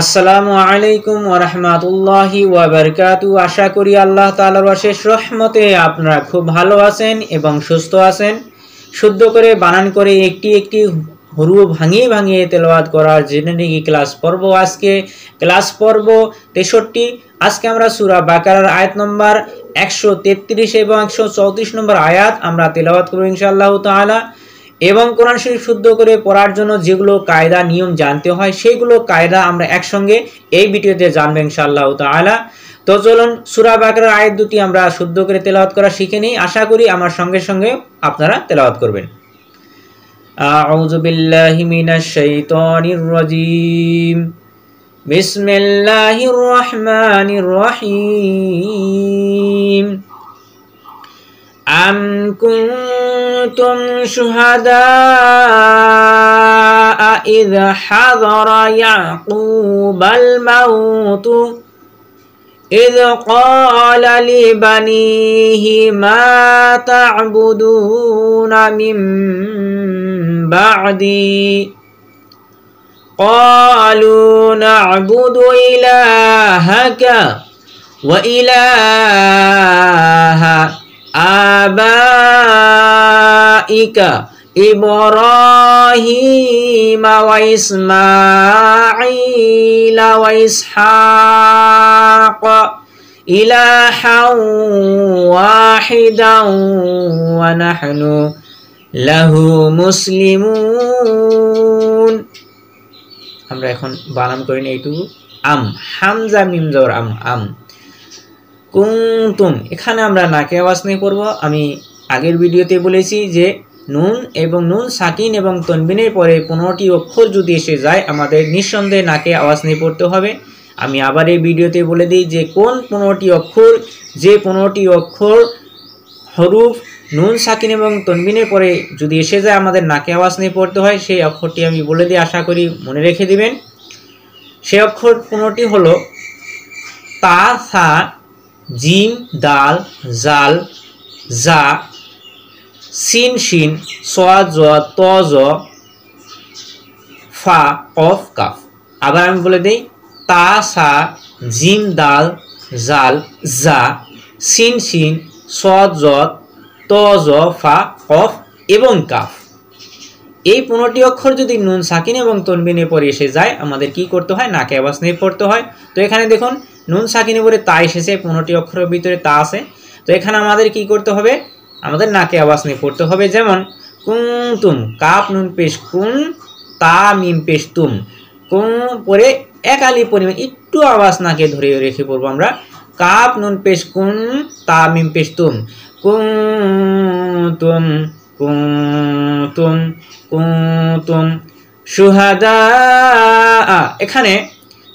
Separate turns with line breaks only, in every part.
আসসালামু আলাইকুম ওয়া রাহমাতুল্লাহি ওয়া বারাকাতুহু। আশা করি আল্লাহ তাআলার অশেষ রহমতে আপনারা খুব ভালো আছেন এবং সুস্থ আছেন। শুদ্ধ করে বানান করে একটি একটি হুরুফ ভাঙিয়ে ভাঙিয়ে তেলাওয়াত করার জেনারেলি ক্লাস পর্ব। আজকে ক্লাস পর্ব 63। আজকে আমরা সূরা বাকারার আয়াত নম্বর 133 এবং 134 নম্বর আয়াত আমরা তেলাওয়াত করব ইনশাআল্লাহ তাআলা। এবং কোরআন শরীফ শুদ্ধ করে পড়ার জন্য যেগুলো কায়দা নিয়ম জানতে হয় সেগুলো কায়দা আমরা একসঙ্গে এই ভিডিওতে জানবো ইনশাআল্লাহ তাআলা। তো চলুন সূরা বাকারার আয়াত দুটি আমরা শুদ্ধ করে তেলাওয়াত করা শিখে নিই। আশা করি আমার সঙ্গে সঙ্গে আপনারা তেলাওয়াত করবেন। আউযু বিল্লাহি মিনাশ শাইতানির রাজীম। বিসমিল্লাহির রহমানির রহিম। أم كنتم شهداء إذ حضر يعقوب الموت إذ قال لبنيه ما تعبدون من بعدي قالوا نعبد إلهك وإله آبائك إبراهيم وإسماعيل وإسحاق إلها واحدا ونحن له مسلمون। আমরা এখন বানান করি না এইটুকু। আম হামজা মিম জবর আম আম। কুনতুম এখানে আমরা নাকে আওয়াজ নিয়ে পড়ব। আমি আগের ভিডিওতে বলেছি যে নুন এবং নুন সাকিন এবং তনবিনের পরে 15টি অক্ষর যদি এসে যায় আমাদের নিঃসন্দেহে নাকে আওয়াজ নিয়ে পড়তে হবে। আমি আবার এই ভিডিওতে বলে দিই যে কোন 15টি অক্ষর, যে 15টি অক্ষর হরুফ নুন সাকিন এবং তনবিনের পরে যদি এসে যায় আমাদের নাকে আওয়াজ নিয়ে পড়তে হয় সেই অক্ষরটি আমি বলে দিই, আশা করি মনে রেখে দিবেন। সেই অক্ষর 15টি হলো তা, সা, জিম, দাল, জাল, জা, সিন, শিন, সোয়াদ, জ, ত, জ, ফা, কফ, কাফ। আবার আমি বলে দেই তা, সা, জিম, দাল, জাল, জা, সিন, শিন, সোয়াদ, জ, ত, জ, ফা, কফ এবং কাফ। এই 15টি অক্ষর যদি নুন সাকিন এবং তনবিনে পরে এসে যায় আমাদের কি করতে হয়? নাকে আওয়াজ নিয়ে পড়তে হয়। তো এখানে দেখুন নুন সাকিনে পরে তা এসেছে, 15টি অক্ষরের ভিতরে তা আছে। তো এখানে আমাদের কি করতে হবে? আমাদের নাকে আওয়াজ নিয়ে পড়তে হবে। যেমন কুনতুম, কাপ নুন পেশ কুন, তা মিম পেশ তুম। কুন পরে এক আলি পরিমাণ একটু আওয়াজ নাকে ধরে রেখে পড়বো আমরা। কাপ নুন পেশ কুন, তা মিম পেশ তুম। কুনতুম কুনতুম কুনতুম শুহাদা। এখানে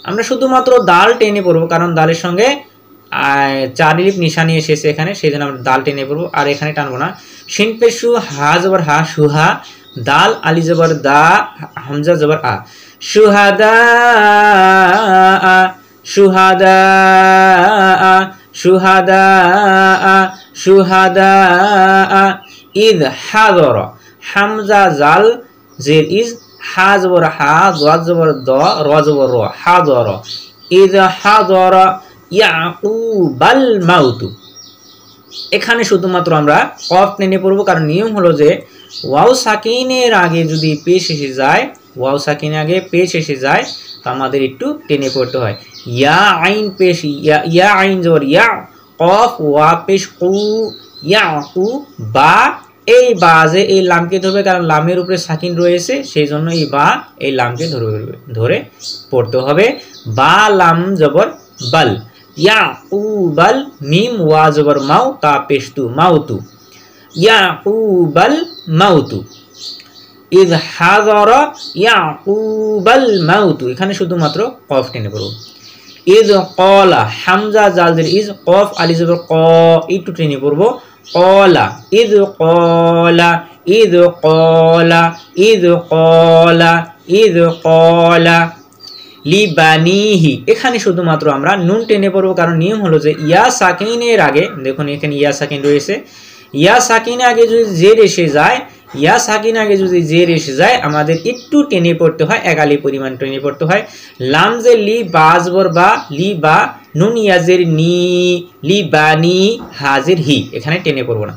আমরা শুধুমাত্র দাল টেনে পড়বো, কারণ দালের সঙ্গে 4 লিপ নিশানি এসেছে এখানে, সেই জন্য আমরা দাল টেনে পড়বো, আর এখানে টানবো না। শিন পে শু, হা জবর হা, সুহা, দাল আলি জবর দা, হামজা জবর আ। শুহাদা শুহাদা শুহাদা শুহাদা। ইদ হাদর, হামজা জাল জের ইজ, হা জবর হা, জাদ জবর দ, র জবর র, হাদর। ইদ হাদর ইয়াকুবাল মাউতু। এখানে শুধুমাত্র আমরা কফ টেনে পড়বো, কারণ নিয়ম হলো যে ওয়াও সাকিনের আগে যদি পেশ এসে যায়, ওয়াও সাকিনের আগে পেশ এসে যায় তো আমাদের একটু টেনে পড়তে হয়। ইয়া আইন পেশ, ইয়া আইন জবর ইয়া, কফ ওয়া পেশ কু, ইয়াকু বা। এই বা যে এই লামকে ধরবে, কারণ লামের উপরে সাকিন রয়েছে, সেই জন্য এই বা এই লামকে ধরে পড়তে হবে। বা লাম জবর বাল, ইয়াকুবাল মিম ওয়া জবর মাউ, তা পেশতু মাউতু, ইয়াকুবাল মাউতু। ইয হাযারা ইয়াকুবাল মাউতু। এখানে শুধুমাত্র কফ টেনে পড়ব। ইয ক্বালা, হামজা জালদের ইজ, কফ আলি জবর ক, একটু টেনে পড়ব। ক্বালা ইয ক্বালা ইয ক্বালা ইয ক্বালা ইয ক্বালা লিবানিহি। এখানে শুধুমাত্র আমরা নুন টেনে পড়বো, কারণ নিয়ম হলো যে ইয়া সাকিনের আগে, দেখুন এখানে ইয়া সাকিন রয়েছে, ইয়া সাকিনের আগে যদি জের এসে যায় ইয়া সাকিন আগে যদি জের এসে যায় আমাদের একটু টেনে পড়তে হয়, এক আলি পরিমাণ টেনে পড়তে হয়। লাম যে লি বাজবর বা লি বা নুন ইয়াজের নি লি বানি হাজের হি, এখানে টেনে পড়বো না।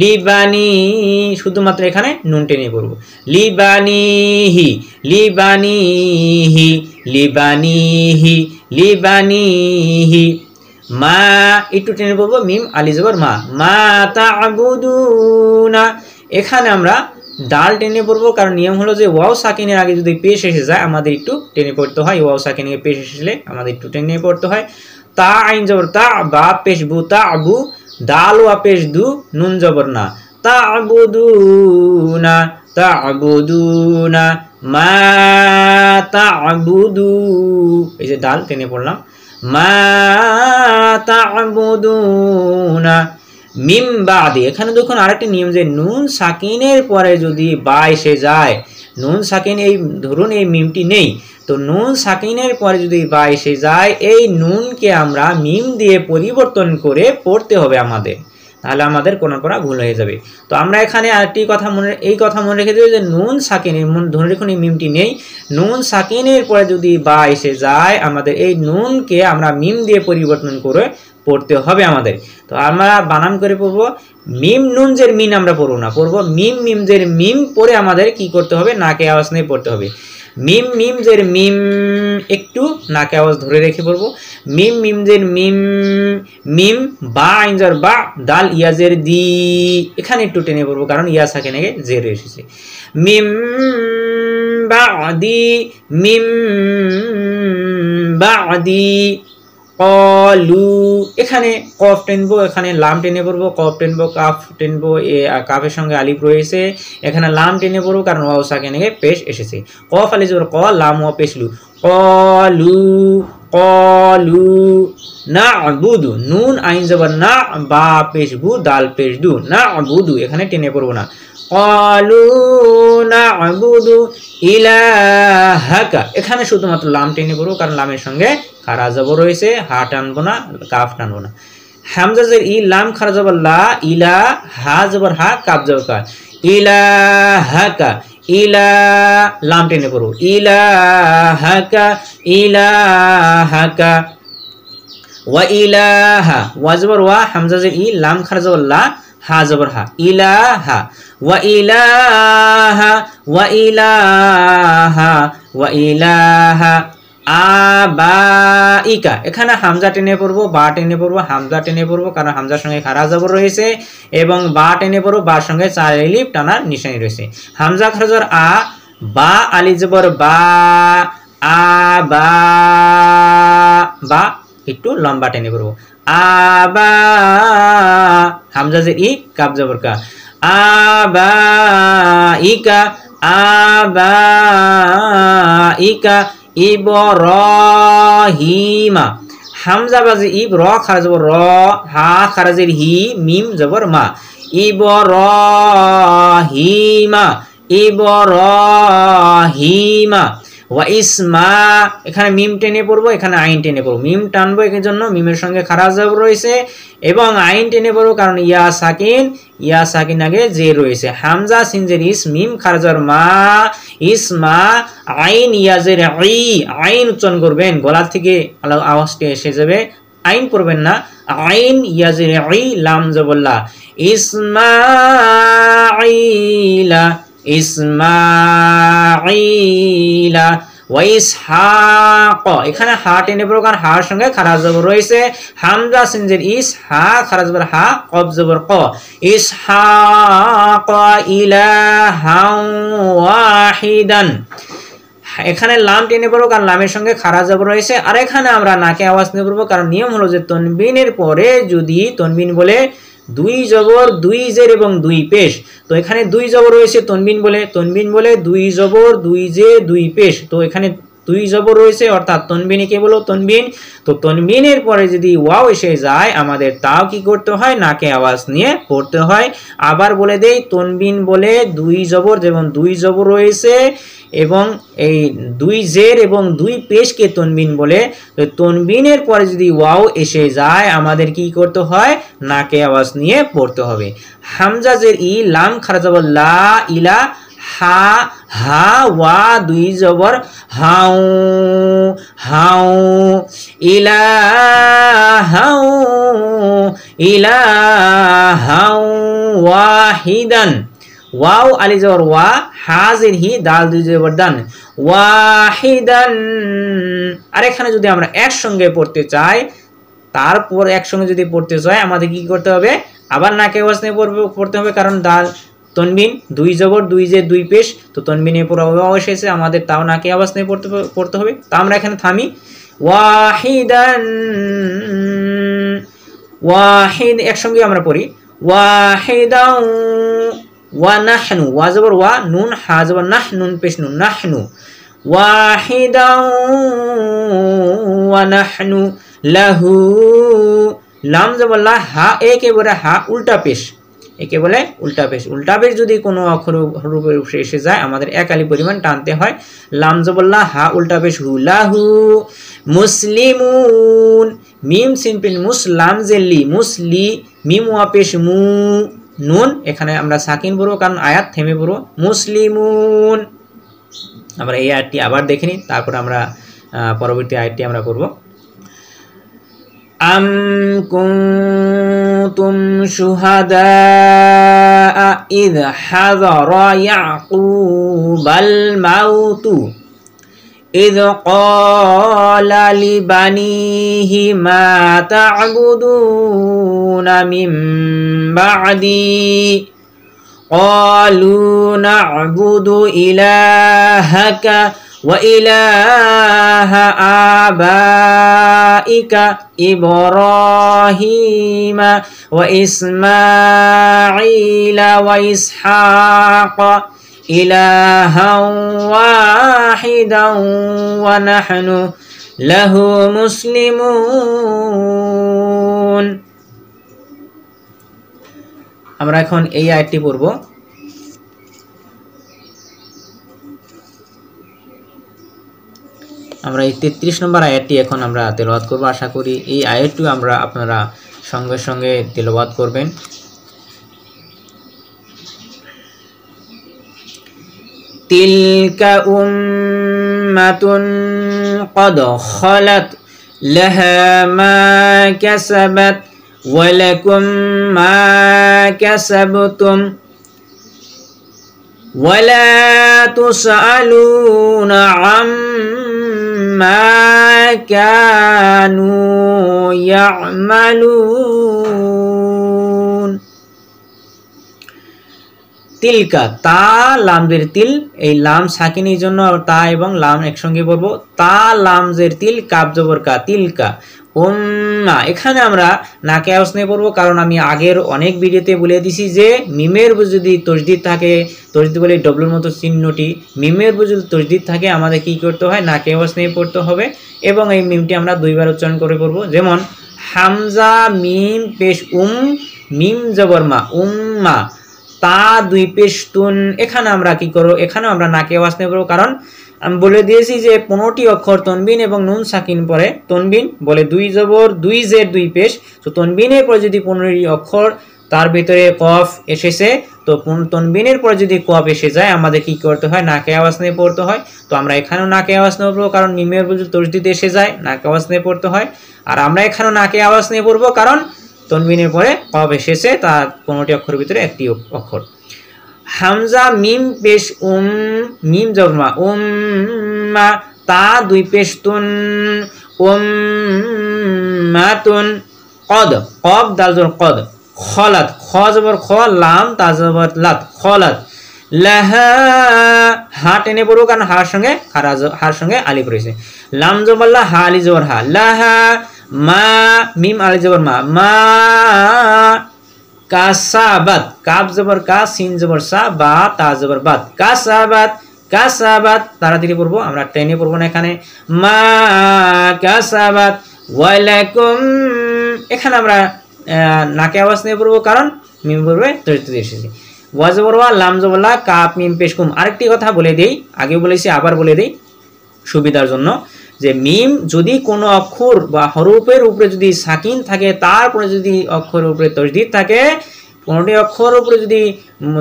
লিবানি শুধুমাত্র এখানে নুন টেনে পড়বো। লিবানিহি লিবানিহি লিবানিহি লিবানিহি। মা একটু টেনে পড়বো, মিম আলি জবর মা, মা তা'বুদুনা। এখানে আমরা ডাল টেনে পড়বো, কারণ নিয়ম হলো যে ওয়াও সাকিনের আগে যদি পেশ এসে যায় আমাদের একটু টেনে পড়তে হয়। ওয়াও সাকিনের পেশ এসেলে আমাদের একটু টেনে পড়তে হয়। তা আইন জবর তা, বা পেশ বু তা আবু, দাল ওয়া পেশ দু, নুন জবর না, তা'বুদুনা তা'বুদুনা মা তা'বুদু, এই যে ডাল টেনে পড়লাম, মা তা'বুদুনা মিম বাদি। এখানে দেখুন আরেকটি নিয়ম যে নুন সাকিনের পরে যদি বা এসে যায়, নুন সাকিন এই ধরুন এই মিমটি নেই, তো নুন সাকিনের পরে যদি বা এসে যায় এই নুনকে আমরা মিম দিয়ে পরিবর্তন করে পড়তে হবে আমাদের, তাহলে আমাদের কোনো পড়া ভুল হয়ে যাবে। তো আমরা এখানে আরেকটি কথা মনে রেখে দেব যে নুন সাকিনের, ধরে রাখুন এই মিমটি নেই, নুন সাকিনের পরে যদি বা এসে যায় আমাদের এই নুনকে আমরা মিম দিয়ে পরিবর্তন করে পড়তে হবে আমাদের। তো আমরা বানান করে পড়বো, মিম নুন জের মিন আমরা পড়বো না, পড়বো মিম মিম জের মিম পরে আমাদের কি করতে হবে, নাকে আওয়াজ নিয়ে পড়তে হবে। মিম মিম জের মিম, একটু নাকে আওয়াজ ধরে রেখে পড়বো, মিম মিম জের মিম, মিম বা আইন জের বা, দাল ইয়াজের দি, এখানে একটু টেনে পড়বো কারণ ইয়া সাকিনে জের এসেছে। মিম বাদি মিম বাদি কলু, এখানে কফ টেনবো, এখানে লাম টেনে পড়বো, কফ টেনবো, কাফ টেনবো, কাফের সঙ্গে আলিফ রয়েছে, এখানে লাম টেনে পড়বো কারণ ওয়াও সাকিনে পেশ এসেছে। কফ আলি জবর ক, লাম ওয়া পেশলু, কলু কলু না'বুদু, নুন আইন জবর না, বা পেশ বু, দাল পেশ দু, না'বুদু, এখানে টেনে পড়বো না। কলু না'বুদু ইলাহাকা, এখানে শুধুমাত্র লাম টেনে পড়বো কারণ লামের সঙ্গে খারা জবর রয়েছে, হা টানবো না, কাফ টানবো না। হামজা জের ই, লাম খারা জবর লা, ইলা হা জবর হা, কাফ জবর কা, ইলাহাকা ইলা, লাম টেনে পড়বো, ইলাহাকা ইলাহাকা ওয়া ইলাহা, ওয়া জবর ওয়া, হামজা জের ই, লাম খারা জবর লা, হা জবর হা, ইলাহা ওয়া ইলাহা ওয়া ইলাহা ওয়া ইলাহা আবাইকা, এখানে হামজা টেনে পড়বো, বা টেনে পড়বো, হামজা টেনে পড়বো কারণ হামজার সঙ্গে খারা জবর রয়েছে, এবং বা টেনে পড়বো, বার সঙ্গে চার আলিফ টানার নিশানি রয়েছে। হামজা খারা জবর আ, বা আলি জবর বা, আবা, বা একটু লম্বা টেনে পড়বো, আবা, হামজা জের ই, কাফ জবর কা, আবাইকা আবাইকা ইব্রাহিমা, হামজা বাজে ইব, র খারা জবর র, হা খারা জের হি, মিম জবর মা, ইব্রাহিমা ইব্রাহিমা ওয়া ইসমা, এখানে মিম টেনে পড়বো, এখানে আইন টেনে পড়বো, মিম টানবো এর জন্য মিমের সঙ্গে খারা জবর রয়েছে, এবং আইন টেনে পড়বো কারণ ইয়া সাকিন আগে যে রয়েছে। হামজা সিন জের ইস, মিম খারা জবর মা, ইসমা, আইন ইয়া জের ই, আইন উচ্চারণ করবেন, গলা থেকে আওয়াজটি এসে যাবে, আইন পড়বেন না, আইন ইয়া জের ই, লাম জবর লা, ইসমাঈলা ইসমাঈলা ওয়া ইসহাক, এখানে হা টেনে পড়বো কারণ হার সঙ্গে খারা জবর রয়েছে। হামজা সিন জের ইস, হা খারা জবর হা, কফ জবর ক, ইসহাক ইলাহান ওয়াহিদান, এখানে লাম টেনে পড়বো কারণ লামের সঙ্গে খারা জবর রয়েছে। আর এখানে আমরা নাকে আওয়াজ নিয়ে পড়বো কারণ নিয়ম হলো যে তনবিনের পরে যদি তনবিন বলে দুই জবর, দুই জের এবং দুই পেশ, তো এখানে দুই জবর রয়েছে তনবিন বলে দুই জবর, দুই জে, দুই পেশ, তো এখানে দুই জবর রয়েছে, অর্থাৎ তনবিন কে বলো তনবিন। তো তনবিনের পরে যদি ওয়াও এসে যায় আমাদের তাও কি করতে হয়, নাকে আওয়াজ নিয়ে পড়তে হয়। আবার বলে দেই, তনবিন বলে দুই জবর, যেমন দুই জবর রয়েছে এবং এই দুই জের এবং দুই পেশকে তনবিন বলে। তনবিনের পরে যদি ওয়াও এসে যায় আমাদের কি করতে হয়, নাকে আওয়াজ নিয়ে পড়তে হবে। হামজা জের ই, লাম খারা জবর লা, ইলা, হা, হা, ওয়া দুই জবর হাউ, হাউ, ইলা হাউ, ইলা হাউ ওয়াহিদান, ওয়াও আলি জবর ওয়া, হাজির হি, দাল দুই জবর দান, ওয়াহিদান। আর এখানে যদি আমরা একসঙ্গে পড়তে চাই, তারপর একসঙ্গে যদি পড়তে চাই আমাদের কি করতে হবে, আবার নাকে আওয়াজ নিয়ে পড়তে হবে, কারণ দাল তনবিন দুই জবর দুই যে দুই পেশ, তো তনবিনের পর ওয়াও এসেছে আমাদের তাও নাকে আওয়াজ নিয়ে পড়তে হবে। তো আমরা এখানে থামি, ওয়াহিদান, ওয়াহিদ একসঙ্গে আমরা পড়ি, ওয়াহিদাও, ওয়া নাহনু, ওয়া জবর ওয়া, নুন হা জবর নাহ, নুন পেশ নুন, নাহনু, ওয়াহিদাও ওয়া নাহনু লাহু, লাম জবর লা, হা একে বলে হা উল্টা পেশ, একে বলে উল্টা পেশ। উল্টা পেশ যদি কোনো হরফের উপরে এসে যায় আমাদের এক আলি পরিমাণ টানতে হয়। লাম জবর লা, হা উল্টা পেশ হু, লাহু। মুসলিমুন, মিম সিন পেশ মুস, লাম জেলি, মুসলি, মিম ওয়া পেশ মু, নুন এখানে আমরা সাকিন পড়ব কারণ আয়াত থেমে পড়ব, মুসলিমুন। আমরা এই আয়াতটি আবার দেখে নিই, তারপর আমরা পরবর্তী আয়াতটি আমরা পড়ব। আম কুনতুম শুহাদা ইয হাযারা ইয়াকুবাল মাউতু ইয ক্বালা লিবানিহি মা তা'বুদুনা মিন বা'দি ক্বালু না'বুদু ইলাহাকা ওয়া ইলাহা আবাইকা ইব্রাহিমা ওয়া ইসমাঈলা ওয়া ইসহাকা ইলাহাও ওয়াহিদাও ওয়া নাহনু লাহু মুসলিমুন। আমরা এখন এই আয়াতটি পড়ব। আমরা এই 33 নম্বর আয়াতটি এখন আমরা তেলাওয়াত করব। আশা করি এই আয়াতটি আপনারা সঙ্গে সঙ্গে তেলাওয়াত করবেন। তিলকা উম্মাতুন ক্বাদ খালাত লাহা মা কাসাবাত ওয়া লাকুম মা কাসাবতুম ওয়া লা তুসআলুনা আম্মা কানু ইয়ামালুন। তিলকা, তা লামজের তিল, এই লাম সাকিনের জন্য তা এবং লাম একসঙ্গে পড়বো। তা লামজের তিল, কাব জবর কা, তিলকা। উম্মা, এখানে আমরা নাকে আওয়াজ নিয়ে পড়বো, কারণ আমি আগের অনেক ভিডিওতে বলে দিছি যে মিমের উপর যদি তসদিদ থাকে, তসদিদ বলে ডব্লুর মতো চিহ্নটি, মিমের উপর যদি তসদিদ থাকে আমাদের কি করতে হয়, নাকে আওয়াজ নিয়ে পড়তে হবে এবং এই মিমটি আমরা দুইবার উচ্চারণ করে পড়বো। যেমন হামজা মিম পেশ মিম জবর মা, উম্মা, তা দুই পেশ তুন, এখানে আমরা কি করবো, এখানেও আমরা নাকে আওয়াজ নিয়ে পড়বো, কারণ আমি বলে দিয়েছি যে 15টি অক্ষর তনবিন এবং নুন সাকিন পরে। তনবিন বলে দুই জবর দুই জের দুই পেশ, তো তনবিনের পরে যদি 15টি অক্ষর তার ভিতরে কফ এসেছে, তো তনবিনের পরে যদি কফ এসে যায় আমাদের কি করতে হয়, নাকে আওয়াজ নিয়ে পড়তে হয়। তো আমরা এখানেও নাকে আওয়াজ নিয়ে পড়বো, কারণ মিমের উপর যদি তসদিদ এসে যায় নাকে আওয়াজ নিয়ে পড়তে হয়। আর আমরা এখানেও নাকে আওয়াজ নিয়ে পড়বো, কারণ তনবিনের পরে কফ এসেছে, তার 15টি অক্ষরের ভিতরে একটি অক্ষর। হামজা মিম পেশ মিম জবরমা, উম্মা, তা দুই পেশ তুন, উম্মাতুন। কদ, কব দাল জবর কদ, খলাত, খ জবর খ, লাম তা জবর লাত, খলাত। লাহা, হা টেনে পড়বো কারণ হার সঙ্গে আলিফ রয়েছে। লাম জবর লা, হা আলি জবর হা, লাহা। মা মিম আলি জবর মা, মা কাসাবাত, কাব জবর কা, সিন জবর সা, বা তা জবর বাত, কাসাবাত কাসাবাত, তাড়াতাড়ি পড়বো, আমরা টেনে পড়বো না এখানে। মা কাসাবাত ওয়ালাকুম, এখানে আমরা নাকে আওয়াজ নিয়ে পড়বো, কারণ মিম পড়বে তজদিদ এসেছে। ওয়া জবর ওয়া, লাম জবর লা, কাফ মিম পেশ কুম। আরেকটি কথা বলে দেই, আগে বলেছি আবার বলে দেই সুবিধার জন্য, যে মিম যদি কোনো অক্ষর বা হরফের উপরে যদি সাকিন থাকে, তারপরে যদি অক্ষরের উপরে তজদিদ থাকে, কোনোটি অক্ষরের উপরে যদি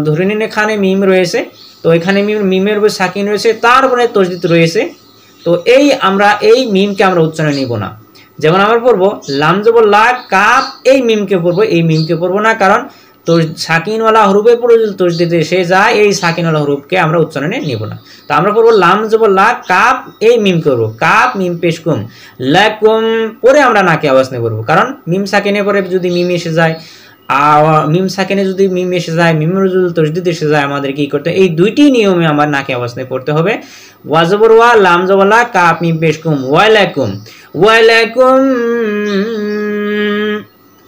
ধরে নিন এখানে মিম রয়েছে, তো এখানে মিমের উপরে সাকিন রয়েছে, তারপরে তজদিদ রয়েছে, তো আমরা এই মিমকে আমরা উচ্চারণে নিব না। যেমন আমরা পড়বো লাম জবর লা, কাফ, এই মিমকে পড়বো, এই মিমকে পড়বো না, কারণ সাকিনওয়ালা হরফের পরে যদি তজদিদ এসে যায়, এই সাকিনওয়ালা হরফকে আমরা উচ্চারণে নিব না। তো আমরা পড়বো লাম জবর লা, কাফ, এই মিম করবো, কাফ মিম পেশ কুম, লাকুম, পরে আমরা নাকে আওয়াজ নিয়ে পড়বো, কারণ মিম সাকিনের পরে যদি মিম এসে যায়, মিম সাকিনে যদি মিম এসে যায়, মিমের যদি তজদিদ এসে যায়, আমাদের কি করতে হবে, এই দুইটি নিয়মে আমার নাকে আওয়াজ নিয়ে পড়তে হবে। ওয়া জবর ওয়া, লাম জবর লা, কাফ মিম পেশ কুম, ওয়ালাকুম, ওয়ালাকুম,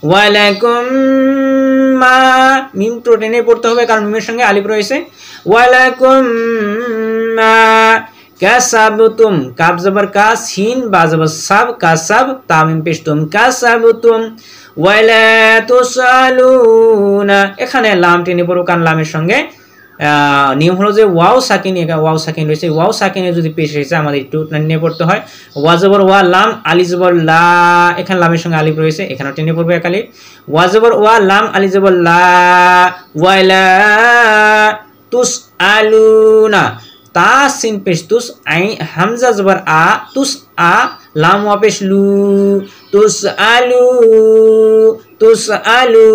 ওয়ালাকুম মা, মিম তো টেনে পড়তে হবে, কারণ মিমের সঙ্গে আলিফ রয়েছে। ওয়ালাকুম মা কাসাবতুম, কাফ জবর কা, সিন বা জবর সাব, কাসাব, তা মিম পেশ তুম, কাসাবতুম। ওয়ালা তুসালুনা, এখানে লাম টেনে পড়বো, কারণ লামের সঙ্গে নিয়ম হলো যে ওয়াও সাকিন রয়েছে, ওয়াও সাকিনে যদি পেশ এসেছে আমাদের একটু টেনে পড়তে হয়। ওয়া জবর ওয়া, লাম, আলি জবর লা, এখানে লামের সঙ্গে আলিফ রয়েছে, এখানেও টেনে পড়বে এক আলিফ। ওয়া জবর ওয়া, লাম, আলি জবর লা, ওয়ালা তুসআলুনা, তা সিন পেশ তুস, আই হামজা জবর আ, তুস আ, লাম ওয়া পেশ লু, তুসআলু, তুসআলু,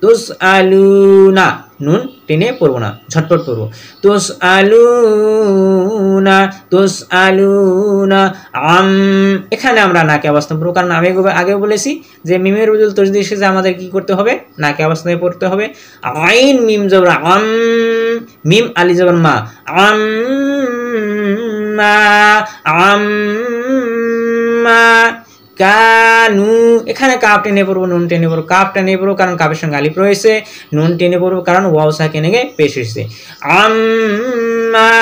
তুসআলুনা, নুন টেনে পড়বো না, ঝটপট পড়বো। তুসআলুনা, তুসআলুনা আম, এখানে আমরা নাকে আওয়াজ নিয়ে পড়বো, কারণ আমি আগে বলেছি যে মিমের বদল তজদিদ এসেছে, আমাদের কি করতে হবে, নাকে আওয়াজ নিয়ে পড়তে হবে। আইন মিম জবর আম, মিম আলি জবর মা, আম মা, আম মা কানু, এখানে কাফ টেনে পড়বো, নুন টেনে পড়বো, কাফ টেনে পড়বো, কারণ কাফের সঙ্গে আলিফ রয়েছে, নুন টেনে পড়বো, কারণ ওয়াও সাকিনে গে পেশ এসেছে। আম্মা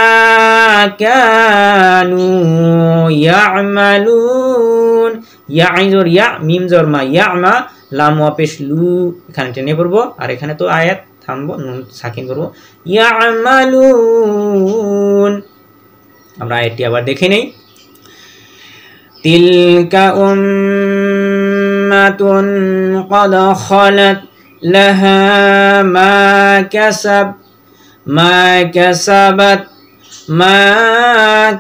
কানু ইয়ামালুন, ইয়া আইন জবর ইয়া, মিম জবর মা, ইয়ামা, লাম ওয়া পেশ লু, এখানে টেনে পড়বো, আর এখানে তো আয়াত থামবো, নুন সাকিন করবো, ইয়ামালুন। আমরা আয়াতটি আবার দেখে নেই। তিলকা উম্মাতুন ক্বাদ খালাত লাহা মা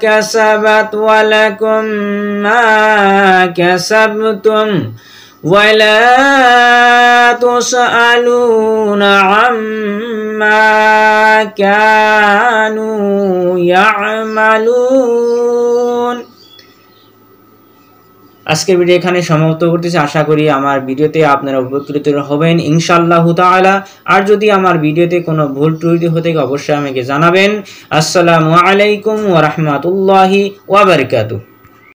কাসাবাত ওয়া লাকুম মা কাসাবতুম ওয়ালা তুসআলুনা আম্মা কানু ইয়ামালুন। আজকের ভিডিও এখানে সমাপ্ত করতেছি। আশা করি আমার ভিডিওতে আপনারা উপকৃত হবেন ইনশাআল্লাহু তাআলা। আর যদি আমার ভিডিওতে কোনো ভুল ত্রুটি হতে অবশ্যই আমাকে জানাবেন। আসসালামু আলাইকুম ওয়া রাহমাতুল্লাহি ওয়া বারাকাতুহু।